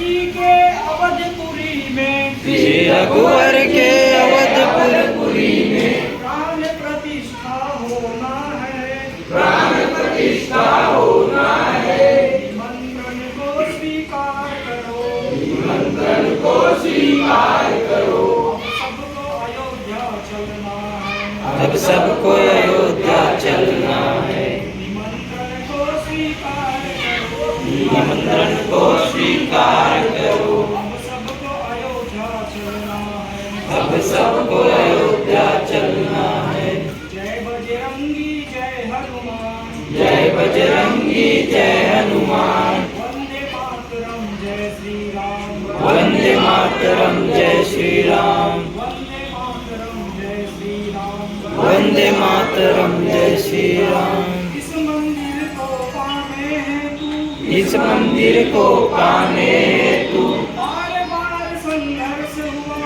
जी के अवधपुरी में, श्री रघुवर के अवधपुरी में प्राण प्रतिष्ठा होना है, प्राण प्रतिष्ठा होना है। निमंत्रण को स्वीकार करो, निमंत्रण को स्वीकार करो। सबको अयोध्या चलना है, अब सबको अयोध्या चलना है। निमंत्रण को स्वीकार करो, निमंत्रण को स्वीकार करो। अब सबको अयोध्या चलना है, अब सबको अयोध्या चलना है। जय बजरंगी जय हनुमान, जय बजरंगी जय हनुमान। वंदे मातरम जय श्री राम, वंदे मातरम जय श्री राम। वंदे मातरम जय श्री राम, वंदे मातरम जय श्री राम। इस मंदिर को पाने हेतु, इस मंदिर को पाने हेतु बार बार संघर्ष हुआ,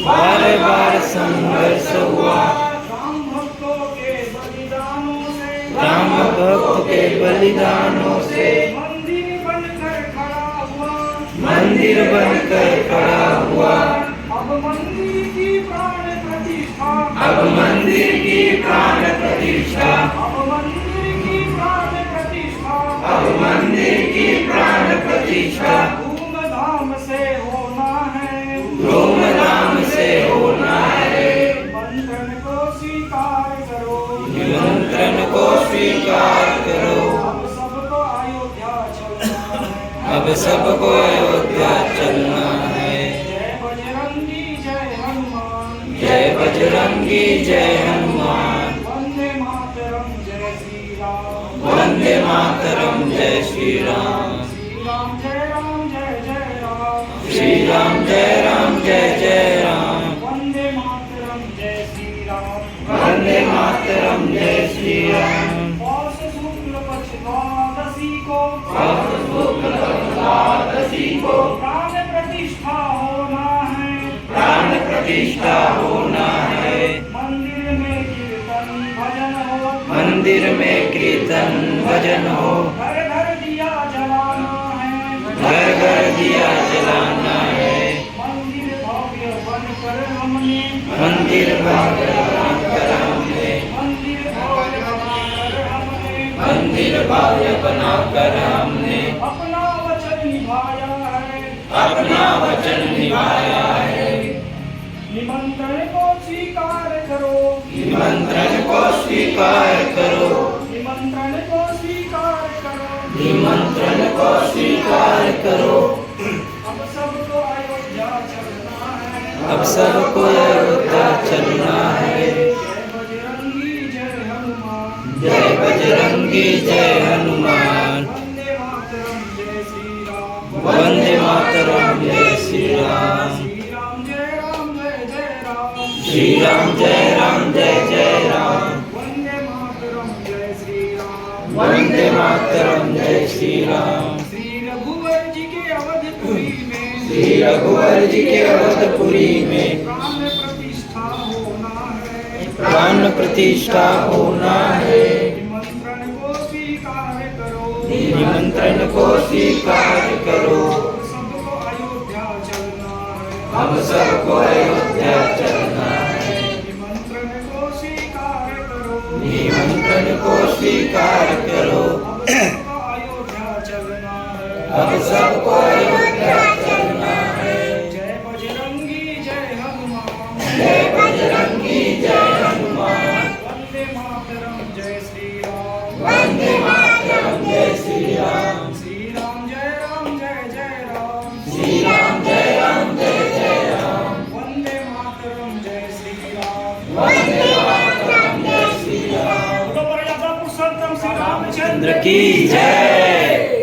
बार बार संघर्ष हुआ। राम भक्तों के बलिदानों से, राम भक्त के बलिदानों से मंदिर बनकर खड़ा हुआ, मंदिर बनकर खड़ा हुआ। अब मंदिर की प्राण प्रतिष्ठा, अब मंदिर की प्राण प्रतिष्ठा, अब मंदिर की प्राण प्रतिष्ठा, अब मंदिर की प्राण प्रतिष्ठा धूमधाम से होना है, धूमधाम से होना है। निमंत्रण को स्वीकार करो, निमंत्रण को स्वीकार करो। अब सबको अयोध्या चलना है, अब सबको अयोध्या चलना है। जय बजरंगी जय हनुमान, जय बजरंगी जय हनुमान। वंदे मातरम जय श्री राम, वंदे मातरम जय श्री राम। श्री राम जय राम जय जय राम, श्री राम जय राम जय जय राम। वंदे मातरम जय श्री राम, वंदे मातरम जय श्री राम। पौष शुक्ल पक्ष द्वादशी को, पौष शुक्ल द्वादशी को प्राण प्रतिष्ठा होना है, प्राण प्रतिष्ठा होना है। मंदिर में कीर्तन भजन हो, मंदिर में कीर्तन भजन हो। घर घर दिया जलाना है, घर घर दिया जलाना है। मंदिर भव्य बनकर हमने, मंदिर भव्य बनाकर हमने, मंदिर भव्य बनाकर हमने, मंदिर भव्य बनाकर हमने अपना वचन निभाया है, अपना वचन निभाया है। निमंत्रण को स्वीकार करो, निमंत्रण को स्वीकार करो। निमंत्रण को स्वीकार करो, निमंत्रण को स्वीकार करो। अब सबको अयोध्या चलना है, अब सबको अयोध्या चलना है। जय बजरंगी जय हनुमान, जय बजरंगी जय हनुमान। वंदे मातरम जय श्री राम, वंदे मातरम जय श्री राम। श्री राम जय राम जय जय राम, श्री राम जय राम जय जय राम। वंदे मातरम जय श्री राम, वंदे मातरम जय श्री राम। श्री रघुवर जी के अवधपुरी में, श्री रघुवर जी के अवधपुरी में प्राण प्रतिष्ठा होना है, प्राण प्रतिष्ठा होना है। निमंत्रण को स्वीकार करो, निमंत्रण को स्वीकार करो। सबको अयोध्या चलना है, हम सबको अयोध्या चलना है। निमंत्रण को स्वीकार करो, निमंत्रण को स्वीकार करो। अब सबको अयोध्या चलना है, अब सबको अयोध्या चलना है। जय बजरंगी जय हनुमान, जय बजरंगी जय हनुमान। वंदे मातरम जय श्री राम, वंदे मातरम जय श्री राम। श्री राम जय राम जय जय राम, श्री राम जय राम जय जय राम। वंदे मातरम जय श्री राम, वंदे मातरम जय श्री राम। बोलो मर्यादा पुरुषोत्तम श्री रामचंद्र चंद्र की जय।